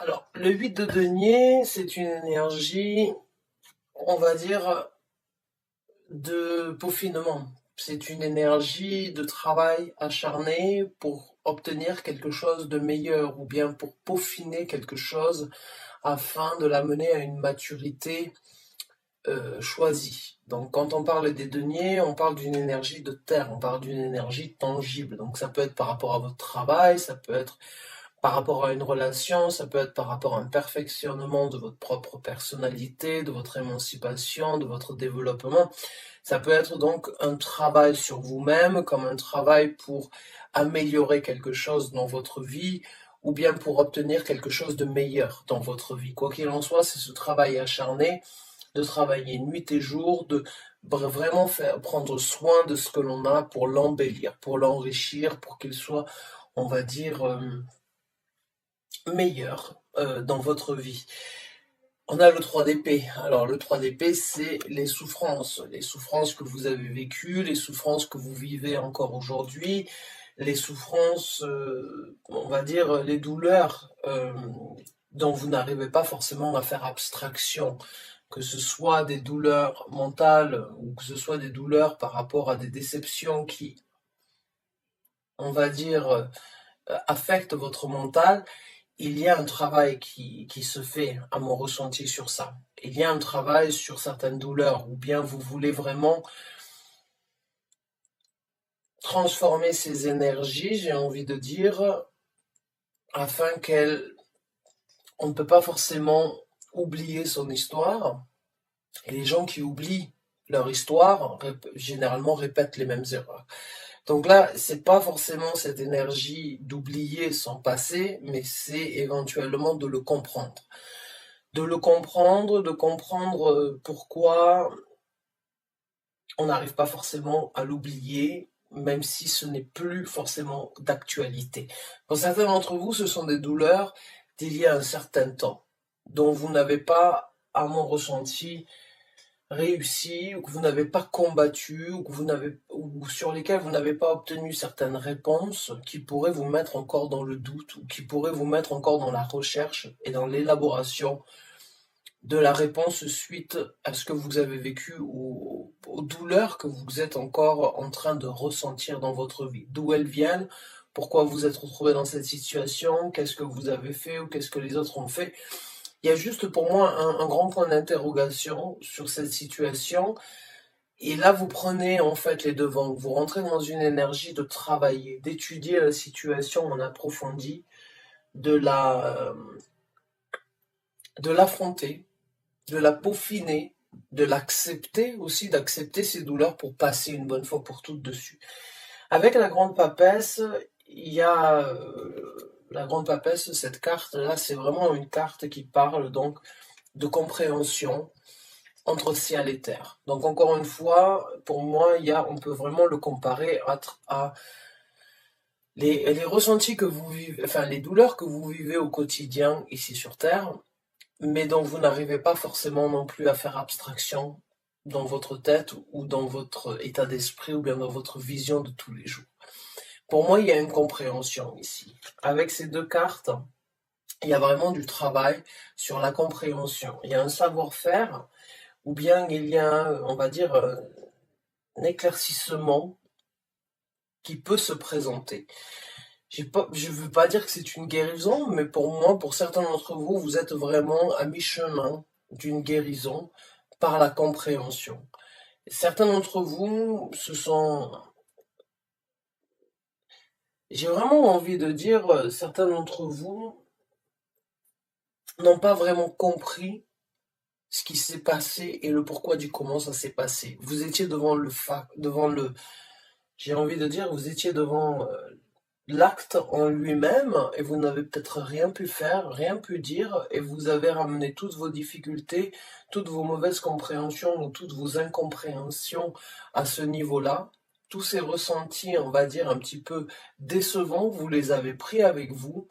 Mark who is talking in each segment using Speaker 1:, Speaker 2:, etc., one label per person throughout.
Speaker 1: Alors, le 8 de denier, c'est une énergie, on va dire, de peaufinement. C'est une énergie de travail acharné pour obtenir quelque chose de meilleur ou bien pour peaufiner quelque chose afin de l'amener à une maturité choisie. Donc quand on parle des deniers, on parle d'une énergie de terre, on parle d'une énergie tangible. Donc ça peut être par rapport à votre travail, ça peut être par rapport à une relation, ça peut être par rapport à un perfectionnement de votre propre personnalité, de votre émancipation, de votre développement. Ça peut être donc un travail sur vous-même, comme un travail pour améliorer quelque chose dans votre vie, ou bien pour obtenir quelque chose de meilleur dans votre vie. Quoi qu'il en soit, c'est ce travail acharné de travailler nuit et jour, de vraiment prendre soin de ce que l'on a pour l'embellir, pour l'enrichir, pour qu'il soit, on va dire, meilleur dans votre vie. On a le 3 d'épée. Alors le 3 d'épée, c'est les souffrances que vous avez vécues, les souffrances que vous vivez encore aujourd'hui, les souffrances, on va dire les douleurs dont vous n'arrivez pas forcément à faire abstraction, que ce soit des douleurs mentales ou que ce soit des douleurs par rapport à des déceptions qui, on va dire, affectent votre mental. Il y a un travail qui se fait à mon ressenti sur ça. Il y a un travail sur certaines douleurs, ou bien vous voulez vraiment transformer ces énergies, j'ai envie de dire, afin qu'elles... On ne peut pas forcément oublier son histoire, et les gens qui oublient leur histoire, généralement répètent les mêmes erreurs. Donc là, c'est pas forcément cette énergie d'oublier son passé, mais c'est éventuellement de le comprendre. De comprendre pourquoi on n'arrive pas forcément à l'oublier, même si ce n'est plus forcément d'actualité. Pour certains d'entre vous, ce sont des douleurs d'il y a un certain temps, dont vous n'avez pas, à mon ressenti, réussi, ou que vous n'avez pas combattu, ou sur lesquels vous n'avez pas obtenu certaines réponses qui pourraient vous mettre encore dans le doute, ou qui pourraient vous mettre encore dans la recherche et dans l'élaboration de la réponse suite à ce que vous avez vécu ou aux douleurs que vous êtes encore en train de ressentir dans votre vie. D'où elles viennent, pourquoi vous êtes retrouvé dans cette situation, qu'est-ce que vous avez fait ou qu'est-ce que les autres ont fait. Il y a juste pour moi un grand point d'interrogation sur cette situation. Et là, vous prenez en fait les devants, vous rentrez dans une énergie de travailler, d'étudier la situation en approfondi, de l'affronter, de la peaufiner, de l'accepter aussi, d'accepter ses douleurs pour passer une bonne fois pour toutes dessus. Avec la grande papesse, il y a la grande papesse, cette carte-là, c'est vraiment une carte qui parle donc de compréhension entre ciel et terre. Donc encore une fois, pour moi, on peut vraiment le comparer à les ressentis que vous vivez, enfin les douleurs que vous vivez au quotidien ici sur Terre, mais dont vous n'arrivez pas forcément non plus à faire abstraction dans votre tête ou dans votre état d'esprit ou bien dans votre vision de tous les jours. Pour moi, il y a une compréhension ici. Avec ces deux cartes, il y a vraiment du travail sur la compréhension. Il y a un savoir-faire ou bien il y a, on va dire, un éclaircissement qui peut se présenter. Je ne veux pas dire que c'est une guérison, mais pour moi, pour certains d'entre vous, vous êtes vraiment à mi-chemin d'une guérison par la compréhension. Certains d'entre vous, j'ai vraiment envie de dire, certains d'entre vous n'ont pas vraiment compris ce qui s'est passé et le pourquoi du comment ça s'est passé. Vous étiez j'ai envie de dire, vous étiez devant l'acte en lui-même et vous n'avez peut-être rien pu faire, rien pu dire et vous avez ramené toutes vos difficultés, toutes vos mauvaises compréhensions ou toutes vos incompréhensions à ce niveau-là. Tous ces ressentis, on va dire, un petit peu décevants, vous les avez pris avec vous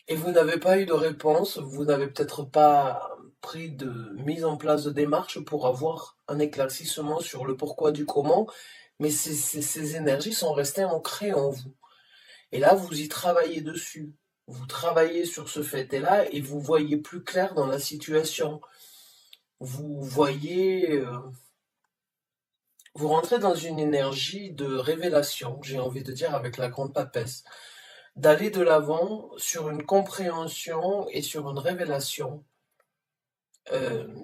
Speaker 1: et vous n'avez pas eu de réponse, vous n'avez peut-être pas pris de mise en place de démarche pour avoir un éclaircissement sur le pourquoi du comment, mais ces énergies sont restées ancrées en vous. Et là, vous y travaillez dessus. vous travaillez sur ce fait-là et vous voyez plus clair dans la situation. Vous voyez, vous rentrez dans une énergie de révélation, j'ai envie de dire, avec la grande papesse, d'aller de l'avant sur une compréhension et sur une révélation,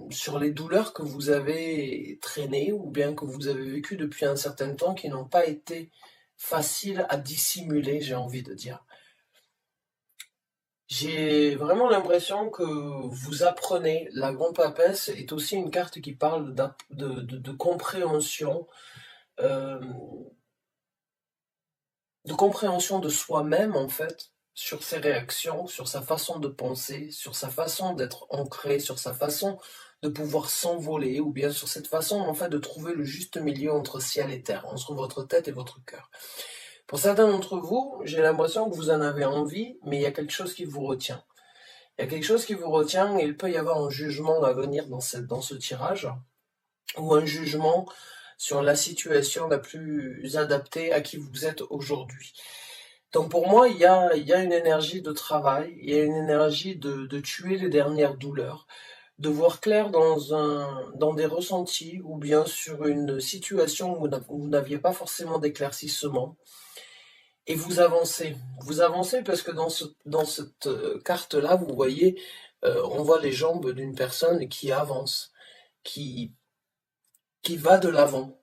Speaker 1: sur les douleurs que vous avez traînées ou bien que vous avez vécues depuis un certain temps qui n'ont pas été faciles à dissimuler, j'ai envie de dire. J'ai vraiment l'impression que vous apprenez. La grande papesse est aussi une carte qui parle de compréhension, euh, de compréhension de soi-même en fait, sur ses réactions, sur sa façon de penser, sur sa façon d'être ancré, sur sa façon de pouvoir s'envoler, ou bien sur cette façon en fait de trouver le juste milieu entre ciel et terre, entre votre tête et votre cœur. Pour certains d'entre vous, j'ai l'impression que vous en avez envie, mais il y a quelque chose qui vous retient. Il y a quelque chose qui vous retient et il peut y avoir un jugement à venir dans ce tirage, ou un jugement sur la situation la plus adaptée à qui vous êtes aujourd'hui. Donc pour moi, il y a une énergie de travail, il y a une énergie de tuer les dernières douleurs, de voir clair dans des ressentis ou bien sur une situation où vous n'aviez pas forcément d'éclaircissement. Et vous avancez. Vous avancez parce que dans cette carte-là, vous voyez, on voit les jambes d'une personne qui avance, qui va de l'avant.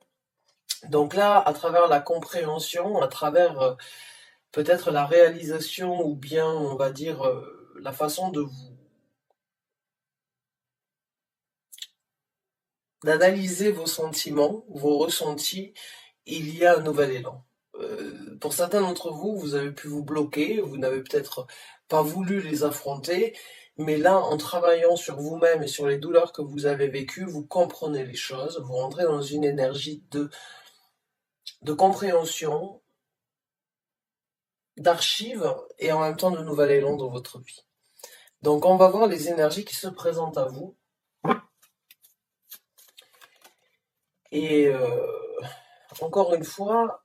Speaker 1: Donc là, à travers la compréhension, à travers peut-être la réalisation ou bien, on va dire, la façon d'analyser vos sentiments, vos ressentis, il y a un nouvel élan. Pour certains d'entre vous, vous avez pu vous bloquer, vous n'avez peut-être pas voulu les affronter, mais là, en travaillant sur vous-même et sur les douleurs que vous avez vécues, vous comprenez les choses, vous rentrez dans une énergie de compréhension, d'archives et en même temps de nouvel élan dans votre vie. Donc on va voir les énergies qui se présentent à vous. Et encore une fois,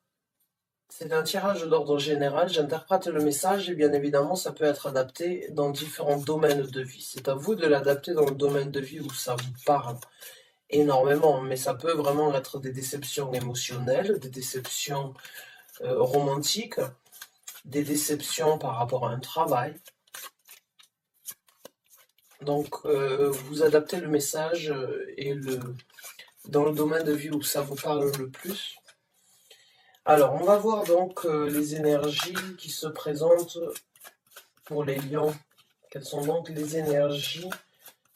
Speaker 1: c'est un tirage d'ordre général, j'interprète le message et bien évidemment ça peut être adapté dans différents domaines de vie. C'est à vous de l'adapter dans le domaine de vie où ça vous parle énormément, mais ça peut vraiment être des déceptions émotionnelles, des déceptions romantiques, des déceptions par rapport à un travail. Donc vous adaptez le message dans le domaine de vie où ça vous parle le plus. Alors, on va voir donc les énergies qui se présentent pour les lions. Quelles sont donc les énergies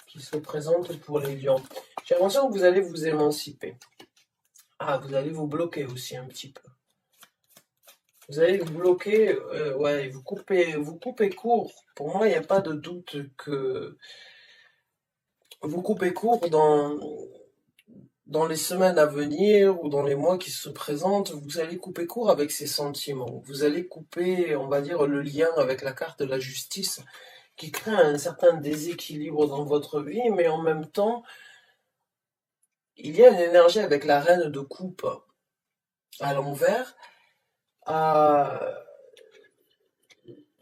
Speaker 1: qui se présentent pour les lions? J'ai l'impression que vous allez vous émanciper. Ah, vous allez vous bloquer aussi un petit peu. Vous allez vous bloquer, ouais, vous coupez court. Pour moi, il n'y a pas de doute que vous coupez court dans les semaines à venir ou dans les mois qui se présentent, vous allez couper court avec ces sentiments. Vous allez couper, on va dire, le lien avec la carte de la justice qui crée un certain déséquilibre dans votre vie, mais en même temps, il y a une énergie avec la reine de coupe à l'envers.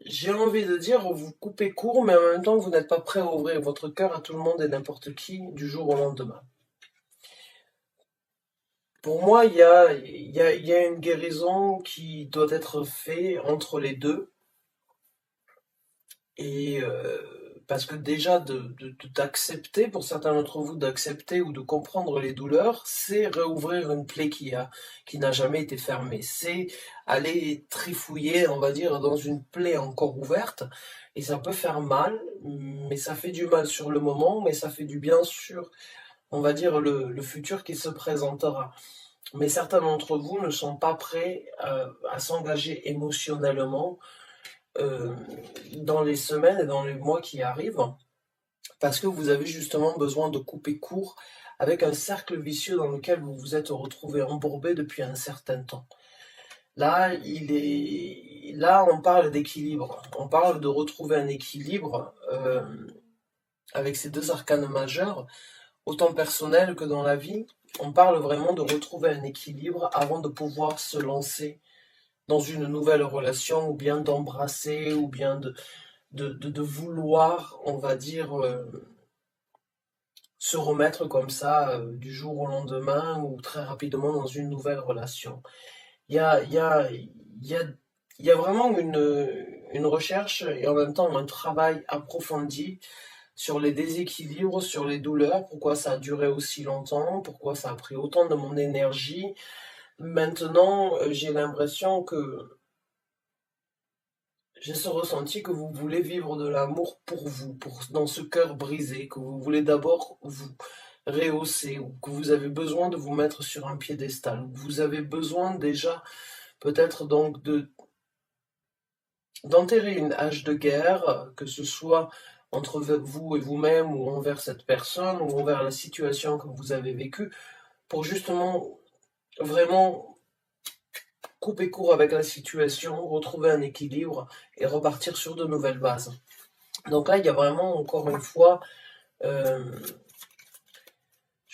Speaker 1: J'ai envie de dire, vous coupez court, mais en même temps, vous n'êtes pas prêt à ouvrir votre cœur à tout le monde et n'importe qui du jour au lendemain. Pour moi, il y a une guérison qui doit être faite entre les deux. Et parce que déjà, d'accepter, pour certains d'entre vous, d'accepter ou de comprendre les douleurs, c'est réouvrir une plaie qui n'a jamais été fermée. C'est aller trifouiller, on va dire, dans une plaie encore ouverte. Et ça peut faire mal, mais ça fait du mal sur le moment, mais ça fait du bien sur, on va dire, le futur qui se présentera. Mais certains d'entre vous ne sont pas prêts à s'engager émotionnellement dans les semaines et dans les mois qui arrivent, parce que vous avez justement besoin de couper court avec un cercle vicieux dans lequel vous vous êtes retrouvé embourbé depuis un certain temps. Là, on parle d'équilibre. On parle de retrouver un équilibre avec ces deux arcanes majeurs, autant personnel que dans la vie. On parle vraiment de retrouver un équilibre avant de pouvoir se lancer dans une nouvelle relation, ou bien d'embrasser, ou bien de vouloir, on va dire, se remettre comme ça du jour au lendemain ou très rapidement dans une nouvelle relation. Il y a, il y a, il y a, il y a vraiment une recherche et en même temps un travail approfondi sur les déséquilibres, sur les douleurs, pourquoi ça a duré aussi longtemps, pourquoi ça a pris autant de mon énergie. Maintenant, j'ai l'impression que j'ai ce ressenti que vous voulez vivre de l'amour pour vous, dans ce cœur brisé, que vous voulez d'abord vous rehausser, ou que vous avez besoin de vous mettre sur un piédestal, ou que vous avez besoin déjà peut-être donc d'enterrer une hache de guerre, que ce soit entre vous et vous-même, ou envers cette personne, ou envers la situation que vous avez vécue, pour justement vraiment couper court avec la situation, retrouver un équilibre et repartir sur de nouvelles bases. Donc là, il y a vraiment, encore une fois, je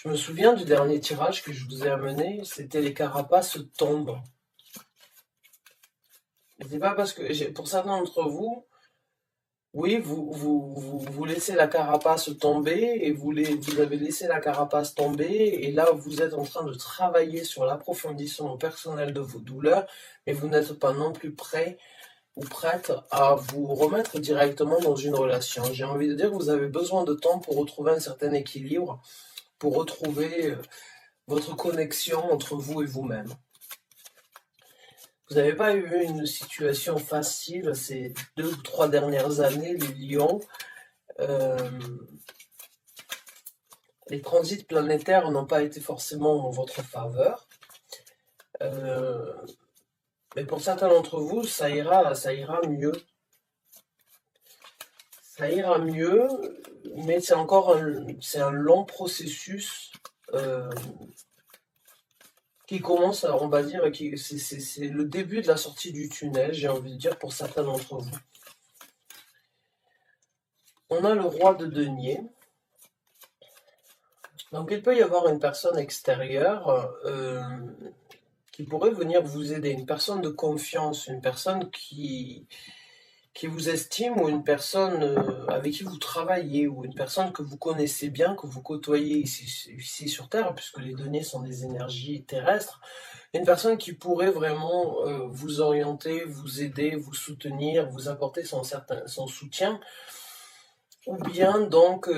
Speaker 1: me souviens du dernier tirage que je vous ai amené, c'était les carapaces tombent. C'est pas parce que, pour certains d'entre vous, oui, vous laissez la carapace tomber et vous avez laissé la carapace tomber et là vous êtes en train de travailler sur l'approfondissement personnel de vos douleurs, mais vous n'êtes pas non plus prêt ou prête à vous remettre directement dans une relation. J'ai envie de dire que vous avez besoin de temps pour retrouver un certain équilibre, pour retrouver votre connexion entre vous et vous-même. Vous n'avez pas eu une situation facile ces 2 ou 3 dernières années, les lions. Les transits planétaires n'ont pas été forcément en votre faveur. Mais pour certains d'entre vous, ça ira mieux. Ça ira mieux, mais c'est encore un long processus qui commence, on va dire, c'est le début de la sortie du tunnel, j'ai envie de dire, pour certains d'entre vous. On a le roi de denier. Donc il peut y avoir une personne extérieure qui pourrait venir vous aider, une personne de confiance, une personne qui vous estime, ou une personne avec qui vous travaillez, ou une personne que vous connaissez bien, que vous côtoyez ici sur Terre, puisque les deniers sont des énergies terrestres, une personne qui pourrait vraiment vous orienter, vous aider, vous soutenir, vous apporter son soutien, ou bien donc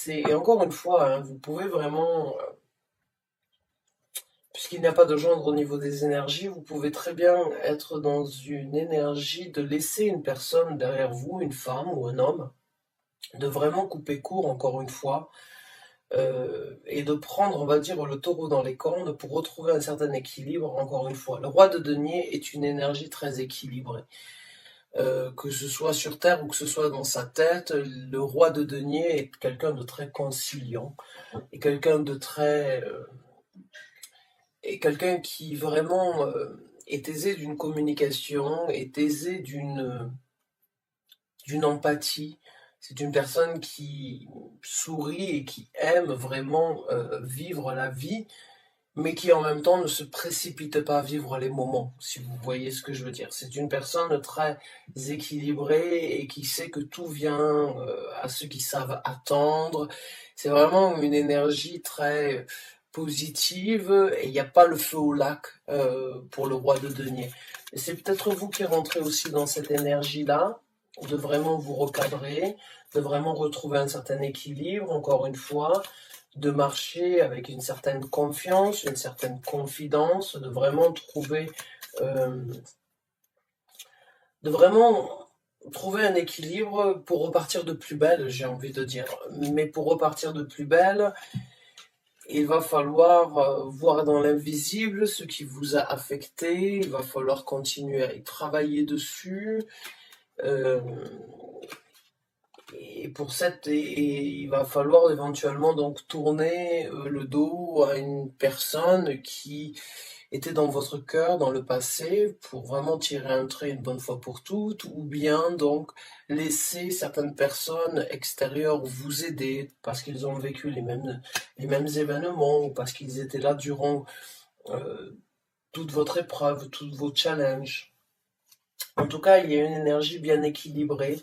Speaker 1: et encore une fois, hein, vous pouvez vraiment, puisqu'il n'y a pas de gendre au niveau des énergies, vous pouvez très bien être dans une énergie de laisser une personne derrière vous, une femme ou un homme, de vraiment couper court, encore une fois, et de prendre, on va dire, le taureau dans les cornes pour retrouver un certain équilibre, encore une fois. Le roi de denier est une énergie très équilibrée. Que ce soit sur Terre ou que ce soit dans sa tête, le roi de denier est quelqu'un de très conciliant, et quelqu'un de très... et quelqu'un qui vraiment est aisé d'une communication, est aisé d'une empathie. C'est une personne qui sourit et qui aime vraiment vivre la vie, mais qui en même temps ne se précipite pas à vivre les moments, si vous voyez ce que je veux dire. C'est une personne très équilibrée et qui sait que tout vient à ceux qui savent attendre. C'est vraiment une énergie très positive et il n'y a pas le feu au lac pour le roi de denier. Et c'est peut-être vous qui rentrez aussi dans cette énergie-là, de vraiment vous recadrer, de vraiment retrouver un certain équilibre, encore une fois, de marcher avec une certaine confiance, une certaine confidence, de vraiment trouver un équilibre pour repartir de plus belle, j'ai envie de dire. Mais pour repartir de plus belle, il va falloir voir dans l'invisible ce qui vous a affecté, il va falloir continuer à y travailler dessus. Et il va falloir éventuellement donc tourner le dos à une personne qui était dans votre cœur dans le passé pour vraiment tirer un trait une bonne fois pour toutes, ou bien donc laisser certaines personnes extérieures vous aider parce qu'ils ont vécu les mêmes événements, ou parce qu'ils étaient là durant toute votre épreuve, tous vos challenges. En tout cas, il y a une énergie bien équilibrée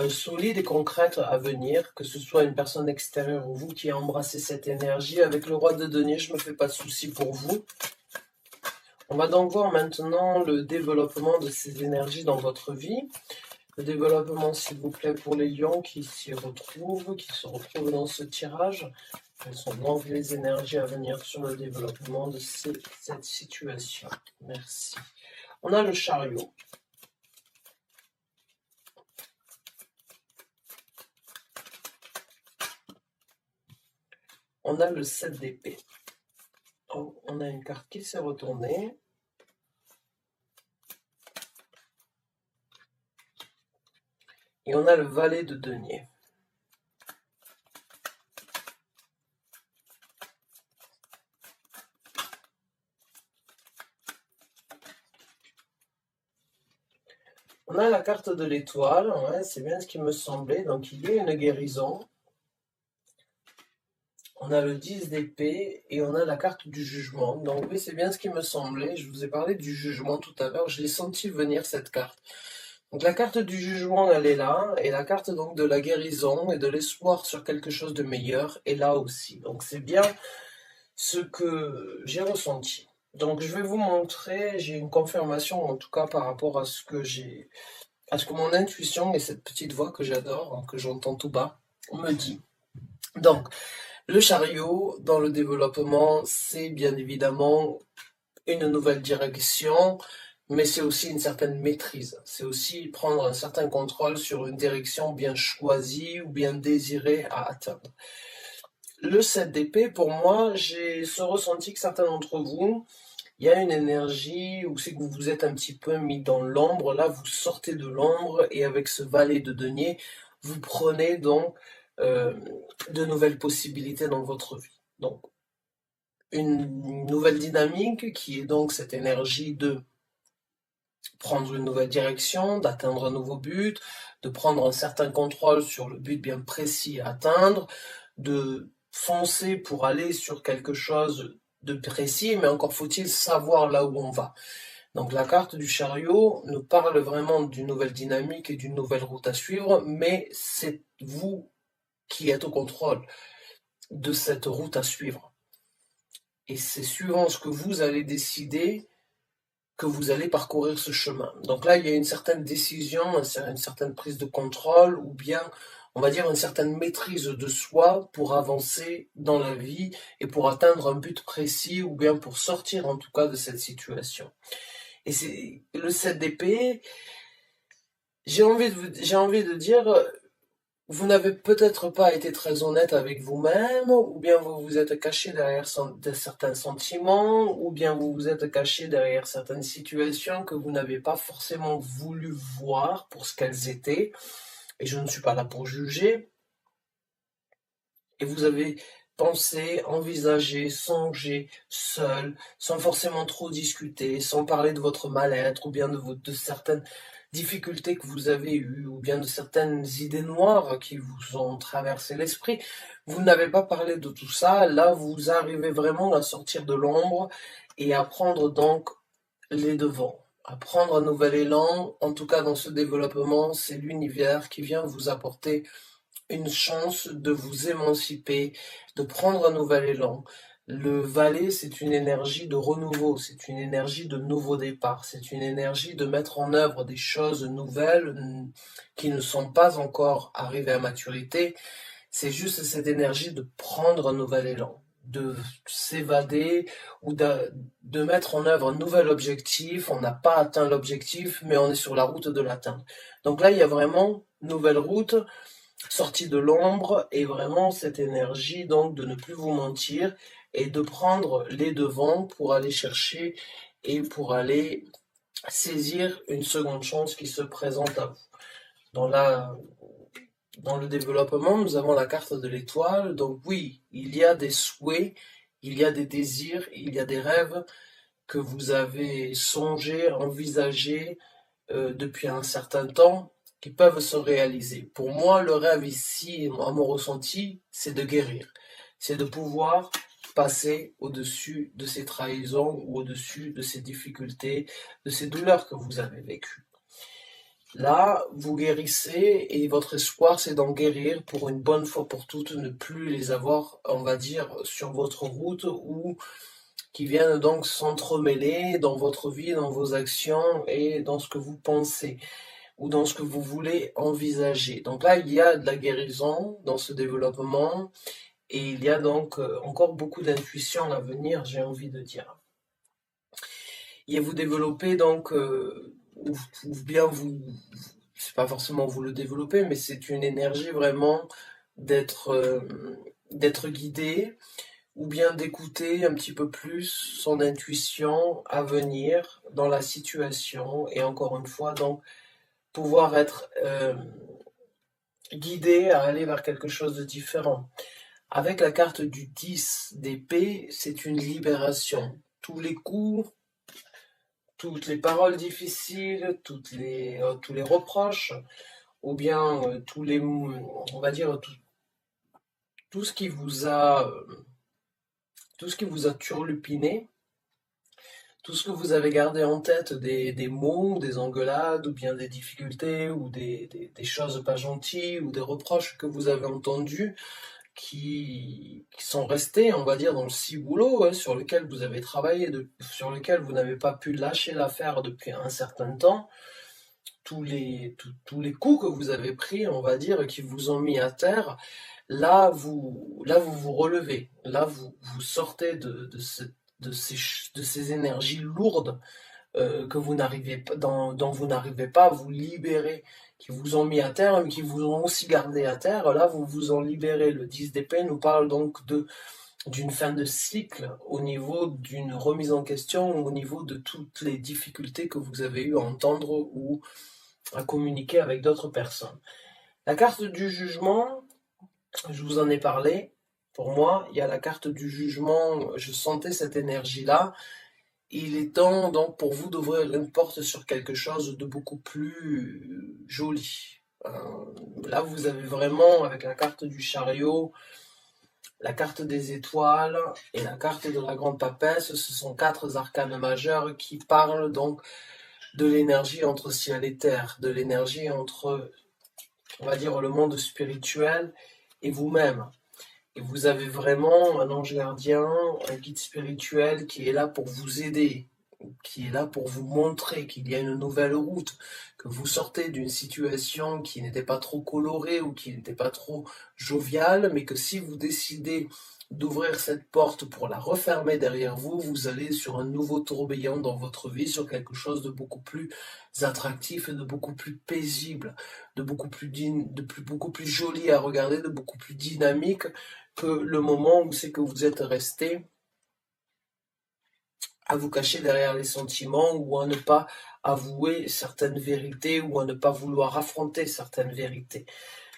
Speaker 1: solide et concrète à venir, que ce soit une personne extérieure ou vous qui embrassez cette énergie. Avec le roi de denier, je ne me fais pas de soucis pour vous. On va donc voir maintenant le développement de ces énergies dans votre vie. Le développement, s'il vous plaît, pour les lions qui s'y retrouvent, qui se retrouvent dans ce tirage. Quelles sont donc les énergies à venir sur le développement de cette situation? Merci. On a le chariot. On a le 7 d'épée. Oh, on a une carte qui s'est retournée. Et on a le valet de denier. On a la carte de l'étoile, ouais, c'est bien ce qui me semblait. Donc il y a une guérison. On a le 10 d'épée et on a la carte du jugement. Donc oui, c'est bien ce qui me semblait. Je vous ai parlé du jugement tout à l'heure. Je l'ai senti venir, cette carte. Donc la carte du jugement, elle est là. Et la carte donc de la guérison et de l'espoir sur quelque chose de meilleur est là aussi. Donc c'est bien ce que j'ai ressenti. Donc je vais vous montrer, j'ai une confirmation en tout cas par rapport à ce que mon intuition et cette petite voix que j'adore, hein, que j'entends tout bas, me dit. Donc, le chariot dans le développement, c'est bien évidemment une nouvelle direction, mais c'est aussi une certaine maîtrise. C'est aussi prendre un certain contrôle sur une direction bien choisie ou bien désirée à atteindre. Le 7 d'épée, pour moi, j'ai ce ressenti que certains d'entre vous, il y a une énergie où c'est que vous vous êtes un petit peu mis dans l'ombre. Là, vous sortez de l'ombre et avec ce valet de denier, vous prenez donc de nouvelles possibilités dans votre vie. Donc, une nouvelle dynamique qui est donc cette énergie de prendre une nouvelle direction, d'atteindre un nouveau but, de prendre un certain contrôle sur le but bien précis à atteindre, de foncer pour aller sur quelque chose de précis, mais encore faut-il savoir là où on va. Donc la carte du chariot nous parle vraiment d'une nouvelle dynamique et d'une nouvelle route à suivre, mais c'est vous qui êtes au contrôle de cette route à suivre. Et c'est suivant ce que vous allez décider que vous allez parcourir ce chemin. Donc là, il y a une certaine décision, une certaine prise de contrôle, ou bien, on va dire, une certaine maîtrise de soi pour avancer dans la vie et pour atteindre un but précis, ou bien pour sortir en tout cas de cette situation. Et c'est le 7 d'épée, j'ai envie de dire, vous n'avez peut-être pas été très honnête avec vous-même, ou bien vous vous êtes caché derrière certains sentiments, ou bien vous vous êtes caché derrière certaines situations que vous n'avez pas forcément voulu voir pour ce qu'elles étaient, et je ne suis pas là pour juger, et vous avez pensé, envisagé, songé, seul, sans forcément trop discuter, sans parler de votre mal-être, ou bien de certaines difficultés que vous avez eues, ou bien de certaines idées noires qui vous ont traversé l'esprit. Vous n'avez pas parlé de tout ça. Là, vous arrivez vraiment à sortir de l'ombre et à prendre donc les devants, à prendre un nouvel élan. En tout cas, dans ce développement, c'est l'univers qui vient vous apporter une chance de vous émanciper, de prendre un nouvel élan. Le valet, c'est une énergie de renouveau, c'est une énergie de nouveau départ, c'est une énergie de mettre en œuvre des choses nouvelles qui ne sont pas encore arrivées à maturité. C'est juste cette énergie de prendre un nouvel élan, de s'évader ou de mettre en œuvre un nouvel objectif. On n'a pas atteint l'objectif, mais on est sur la route de l'atteindre. Donc là, il y a vraiment une nouvelle route, sortie de l'ombre, et vraiment cette énergie donc de ne plus vous mentir et de prendre les devants pour aller chercher et pour aller saisir une seconde chance qui se présente à vous. Dans le développement, nous avons la carte de l'étoile. Donc oui, il y a des souhaits, il y a des désirs, il y a des rêves que vous avez songés, envisagés depuis un certain temps, qui peuvent se réaliser. Pour moi, le rêve ici, à mon ressenti, c'est de guérir. C'est de pouvoir passer au-dessus de ces trahisons ou au-dessus de ces difficultés, de ces douleurs que vous avez vécues. Là, vous guérissez et votre espoir, c'est d'en guérir pour une bonne fois pour toutes, ne plus les avoir, on va dire, sur votre route ou qui viennent donc s'entremêler dans votre vie, dans vos actions et dans ce que vous pensez ou dans ce que vous voulez envisager. Donc là, il y a de la guérison dans ce développement et il y a donc encore beaucoup d'intuition à venir, j'ai envie de dire. Et vous développez donc, ou bien vous, c'est pas forcément vous le développez, mais c'est une énergie vraiment d'être d'être guidé, ou bien d'écouter un petit peu plus son intuition à venir dans la situation, et encore une fois, donc pouvoir être guidé à aller vers quelque chose de différent. Avec la carte du 10 d'épée, c'est une libération. Tous les coups, toutes les paroles difficiles, tous les reproches, ou bien on va dire, tout ce qui vous a, tout ce qui vous a turlupiné, tout ce que vous avez gardé en tête, des mots, des engueulades, ou bien des difficultés, ou des choses pas gentilles, ou des reproches que vous avez entendus, qui sont restés, on va dire, dans le ciboulot, sur lequel vous avez travaillé, sur lequel vous n'avez pas pu lâcher l'affaire depuis un certain temps, tous les coups que vous avez pris, on va dire, qui vous ont mis à terre, là vous relevez, là vous sortez de ces énergies lourdes que vous n'arrivez pas, dont vous n'arrivez pas à vous libérer, qui vous ont mis à terre, mais qui vous ont aussi gardé à terre. Là, vous vous en libérez. Le 10 d'épée nous parle donc d'une fin de cycle au niveau d'une remise en question, au niveau de toutes les difficultés que vous avez eu à entendre ou à communiquer avec d'autres personnes. La carte du jugement, je vous en ai parlé. Pour moi, il y a la carte du jugement, je sentais cette énergie-là. Il est temps donc pour vous d'ouvrir une porte sur quelque chose de beaucoup plus joli. Là, vous avez vraiment, avec la carte du chariot, la carte des étoiles et la carte de la grande papesse, ce sont 4 arcanes majeures qui parlent donc de l'énergie entre ciel et terre, de l'énergie entre, on va dire, le monde spirituel et vous-même. Et vous avez vraiment un ange gardien, un guide spirituel qui est là pour vous aider, qui est là pour vous montrer qu'il y a une nouvelle route, que vous sortez d'une situation qui n'était pas trop colorée ou qui n'était pas trop joviale, mais que si vous décidez d'ouvrir cette porte pour la refermer derrière vous, vous allez sur un nouveau tourbillon dans votre vie, sur quelque chose de beaucoup plus attractif et de beaucoup plus paisible, de beaucoup plus joli à regarder, de beaucoup plus dynamique que le moment où c'est que vous êtes resté à vous cacher derrière les sentiments ou à ne pas avouer certaines vérités ou à ne pas vouloir affronter certaines vérités.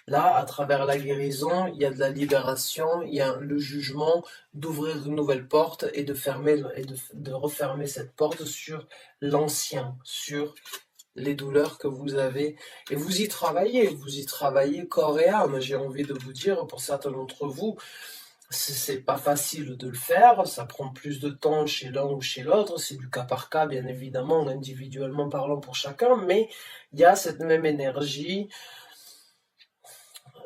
Speaker 1: Là, à travers la guérison, il y a de la libération, il y a le jugement d'ouvrir une nouvelle porte et de fermer et de refermer cette porte sur l'ancien, sur les douleurs que vous avez. Et vous y travaillez corps et âme, j'ai envie de vous dire, pour certains d'entre vous, c'est pas facile de le faire, ça prend plus de temps chez l'un ou chez l'autre, c'est du cas par cas, bien évidemment, individuellement parlant pour chacun, mais il y a cette même énergie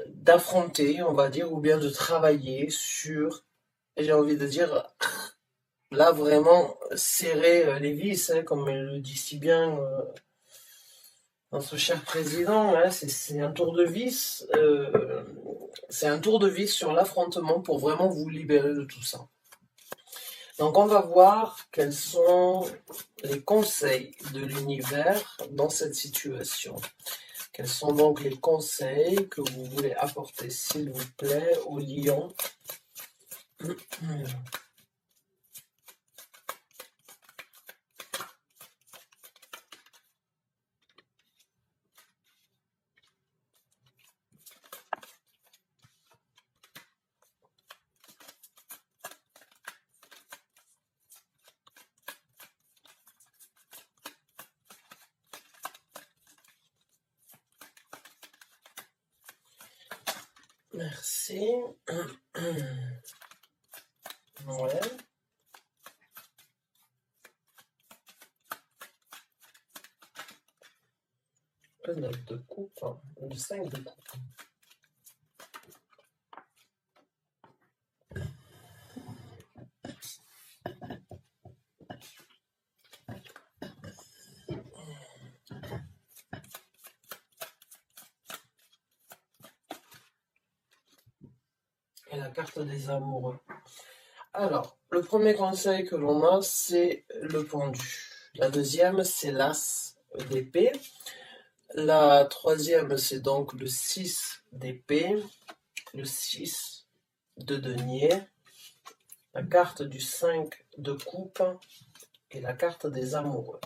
Speaker 1: d'affronter, on va dire, ou bien de travailler sur, j'ai envie de dire, là vraiment serrer les vis, comme elle le dit si bien notre cher président, c'est un tour de vis, c'est un tour de vis sur l'affrontement pour vraiment vous libérer de tout ça. Donc on va voir quels sont les conseils de l'univers dans cette situation. Quels sont donc les conseils que vous voulez apporter, s'il vous plaît, au lion? Merci. Ouais. le 9 de coupe, hein, le 5 de coupe. Et la carte des amoureux. Alors, le premier conseil que l'on a, c'est le pendu. La deuxième, c'est l'as d'épée. La troisième, c'est donc le 6 d'épée, le 6 de denier, la carte du 5 de coupe et la carte des amoureux.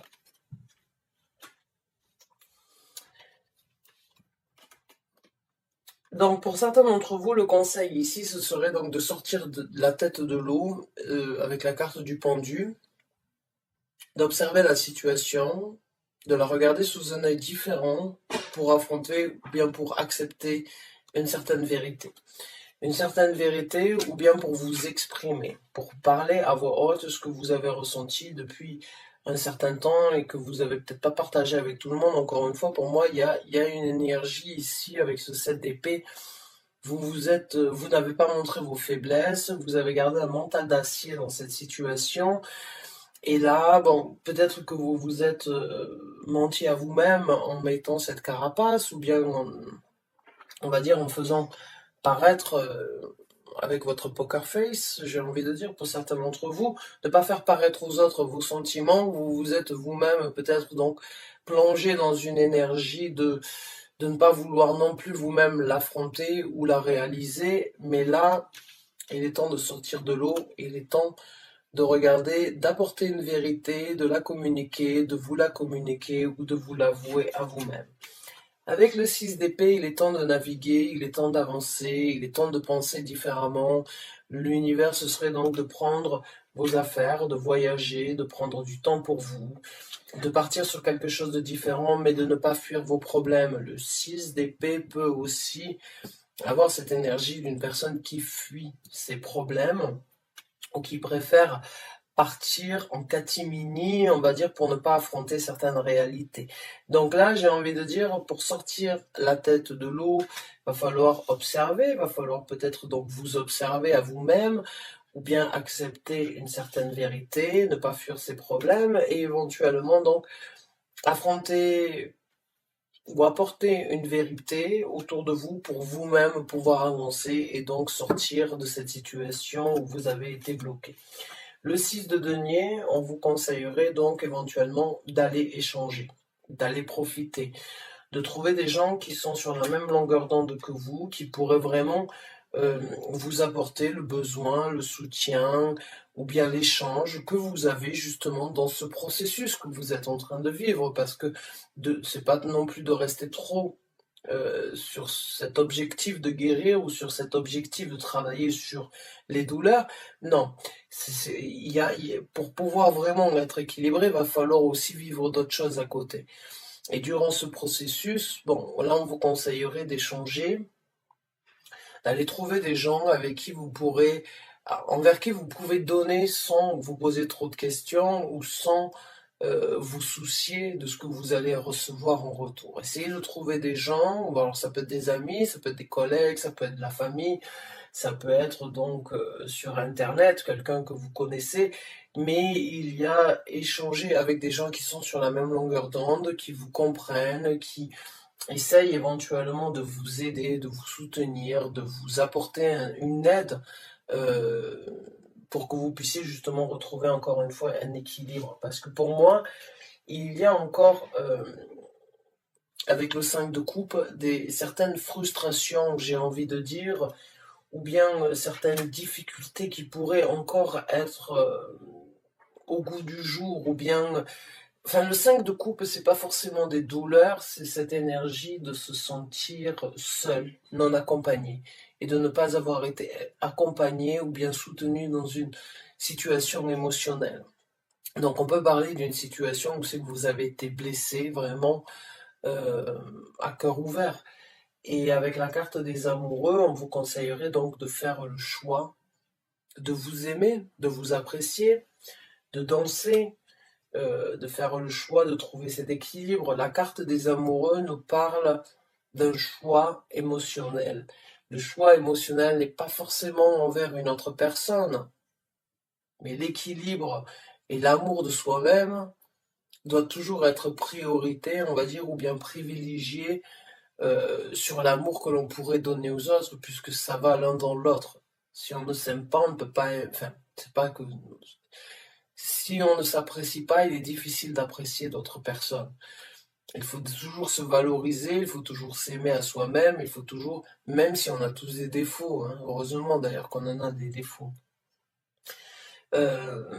Speaker 1: Donc pour certains d'entre vous, le conseil ici, ce serait donc de sortir de la tête de l'eau avec la carte du pendu, d'observer la situation, de la regarder sous un œil différent pour affronter ou bien pour accepter une certaine vérité. Une certaine vérité ou bien pour vous exprimer, pour parler à voix haute ce que vous avez ressenti depuis un certain temps et que vous avez peut-être pas partagé avec tout le monde. Encore une fois, pour moi, il y a une énergie ici avec ce 7 d'épée. Vous n'avez pas montré vos faiblesses, vous avez gardé un mental d'acier dans cette situation. Et là, bon, peut-être que vous vous êtes menti à vous-même en mettant cette carapace, ou bien on va dire en faisant paraître avec votre poker face, j'ai envie de dire pour certains d'entre vous, ne pas faire paraître aux autres vos sentiments, vous vous êtes vous-même peut-être donc plongé dans une énergie de ne pas vouloir non plus vous-même l'affronter ou la réaliser, mais là, il est temps de sortir de l'eau, il est temps de regarder, d'apporter une vérité, de la communiquer, de vous la communiquer ou de vous l'avouer à vous-même. Avec le 6 d'épée, il est temps de naviguer, il est temps d'avancer, il est temps de penser différemment. L'univers, ce serait donc de prendre vos affaires, de voyager, de prendre du temps pour vous, de partir sur quelque chose de différent, mais de ne pas fuir vos problèmes. Le 6 d'épée peut aussi avoir cette énergie d'une personne qui fuit ses problèmes ou qui préfère partir en catimini, on va dire, pour ne pas affronter certaines réalités. Donc là, j'ai envie de dire, pour sortir la tête de l'eau, il va falloir observer, il va falloir peut-être donc vous observer à vous-même, ou bien accepter une certaine vérité, ne pas fuir ses problèmes, et éventuellement donc affronter ou apporter une vérité autour de vous pour vous-même pouvoir avancer et donc sortir de cette situation où vous avez été bloqué. Le 6 de denier, on vous conseillerait donc éventuellement d'aller échanger, d'aller profiter, de trouver des gens qui sont sur la même longueur d'onde que vous, qui pourraient vraiment vous apporter le besoin, le soutien ou bien l'échange que vous avez justement dans ce processus que vous êtes en train de vivre, parce que c'est pas non plus de rester trop sur cet objectif de guérir ou sur cet objectif de travailler sur les douleurs. Non, pour pouvoir vraiment être équilibré, il va falloir aussi vivre d'autres choses à côté. Et durant ce processus, bon, là on vous conseillerait d'échanger, d'aller trouver des gens avec qui vous pourrez, envers qui vous pouvez donner sans vous poser trop de questions ou sans vous soucier de ce que vous allez recevoir en retour. Essayez de trouver des gens, alors ça peut être des amis, ça peut être des collègues, ça peut être de la famille, ça peut être donc sur Internet, quelqu'un que vous connaissez, mais il y a échanger avec des gens qui sont sur la même longueur d'onde, qui vous comprennent, qui essayent éventuellement de vous aider, de vous soutenir, de vous apporter une aide pour que vous puissiez justement retrouver encore une fois un équilibre. Parce que pour moi, il y a encore, avec le 5 de coupe, certaines frustrations, j'ai envie de dire, ou bien certaines difficultés qui pourraient encore être au goût du jour, ou bien... Enfin, le 5 de coupe, c'est pas forcément des douleurs, c'est cette énergie de se sentir seul, non accompagné, et de ne pas avoir été accompagné ou bien soutenu dans une situation émotionnelle. Donc on peut parler d'une situation où c'est que vous avez été blessé vraiment à cœur ouvert. Et avec la carte des amoureux, on vous conseillerait donc de faire le choix de vous aimer, de vous apprécier, de danser, de faire le choix de trouver cet équilibre. La carte des amoureux nous parle d'un choix émotionnel. Le choix émotionnel n'est pas forcément envers une autre personne, mais l'équilibre et l'amour de soi-même doit toujours être priorité, on va dire, ou bien privilégié sur l'amour que l'on pourrait donner aux autres, puisque ça va l'un dans l'autre. Si on ne s'aime pas, on ne peut pas... Enfin, c'est pas que... Si on ne s'apprécie pas, il est difficile d'apprécier d'autres personnes. Il faut toujours se valoriser, il faut toujours s'aimer à soi-même, il faut toujours, même si on a tous des défauts, hein, heureusement d'ailleurs qu'on en a des défauts,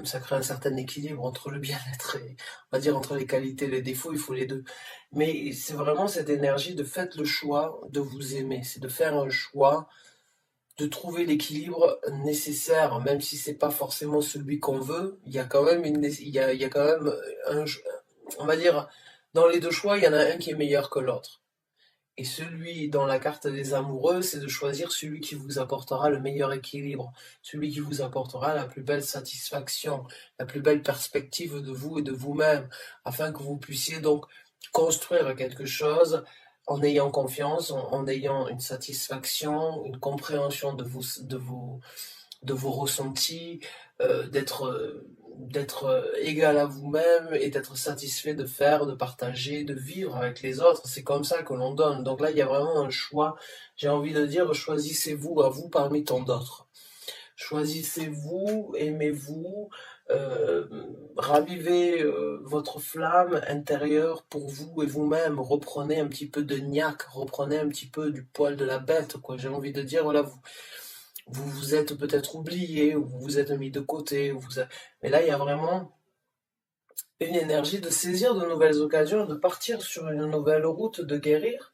Speaker 1: ça crée un certain équilibre entre le bien-être et, on va dire, entre les qualités et les défauts, il faut les deux. Mais c'est vraiment cette énergie de faites le choix de vous aimer, c'est de faire un choix, de trouver l'équilibre nécessaire, même si c'est pas forcément celui qu'on veut, il y a quand même il y a quand même on va dire, dans les deux choix, il y en a un qui est meilleur que l'autre. Et celui dans la carte des amoureux, c'est de choisir celui qui vous apportera le meilleur équilibre, celui qui vous apportera la plus belle satisfaction, la plus belle perspective de vous et de vous-même, afin que vous puissiez donc construire quelque chose en ayant confiance, en ayant une satisfaction, une compréhension de vos ressentis, d'être égal à vous-même et d'être satisfait de faire, de partager, de vivre avec les autres. C'est comme ça que l'on donne. Donc là, il y a vraiment un choix. J'ai envie de dire, choisissez-vous à vous parmi tant d'autres. Choisissez-vous, aimez-vous, euh, ravivez votre flamme intérieure pour vous et vous-même. Reprenez un petit peu de niaque, reprenez un petit peu du poil de la bête, quoi. J'ai envie de dire, voilà, vous vous êtes peut-être oublié, ou vous vous êtes mis de côté, mais là il y a vraiment une énergie de saisir de nouvelles occasions, de partir sur une nouvelle route, de guérir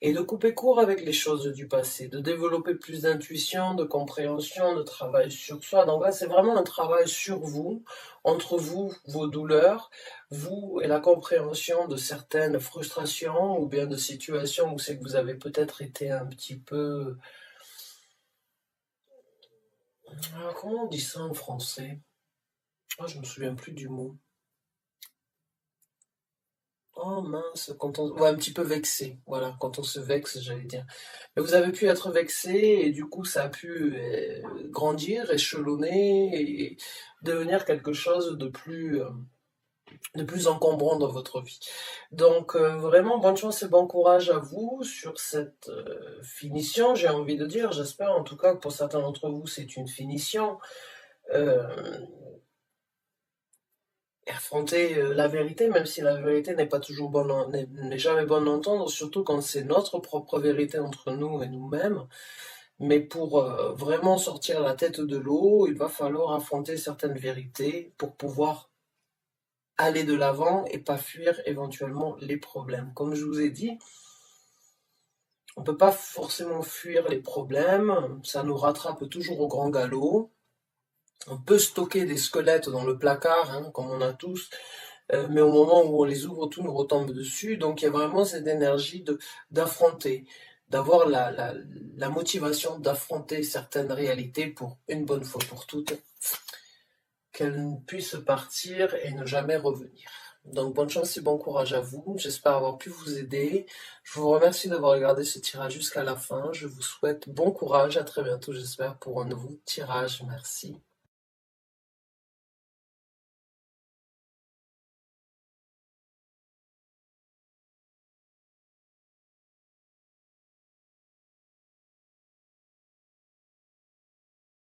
Speaker 1: et de couper court avec les choses du passé, de développer plus d'intuition, de compréhension, de travail sur soi. Donc là c'est vraiment un travail sur vous, entre vous, vos douleurs, vous et la compréhension de certaines frustrations ou bien de situations où c'est que vous avez peut-être été un petit peu... Alors, comment on dit ça en français? Ah, je me souviens plus du mot. Oh mince, quand on... Ouais, un petit peu vexé, voilà, quand on se vexe, j'allais dire. Mais vous avez pu être vexé et du coup ça a pu grandir, échelonner et devenir quelque chose de plus encombrant dans votre vie. Donc vraiment bonne chance et bon courage à vous sur cette finition, j'ai envie de dire. J'espère en tout cas que pour certains d'entre vous c'est une finition. Euh, Affronter la vérité, même si la vérité n'est pas toujours bonne, n'est jamais bonne à entendre, surtout quand c'est notre propre vérité entre nous et nous-mêmes. Mais pour vraiment sortir la tête de l'eau, il va falloir affronter certaines vérités pour pouvoir aller de l'avant et pas fuir éventuellement les problèmes. Comme je vous ai dit, on ne peut pas forcément fuir les problèmes, ça nous rattrape toujours au grand galop. On peut stocker des squelettes dans le placard, hein, comme on a tous, mais au moment où on les ouvre, tout nous retombe dessus. Donc il y a vraiment cette énergie d'affronter, d'avoir la motivation d'affronter certaines réalités pour une bonne fois pour toutes, qu'elles puissent partir et ne jamais revenir. Donc bonne chance et bon courage à vous, j'espère avoir pu vous aider. Je vous remercie d'avoir regardé ce tirage jusqu'à la fin. Je vous souhaite bon courage, à très bientôt j'espère pour un nouveau tirage. Merci.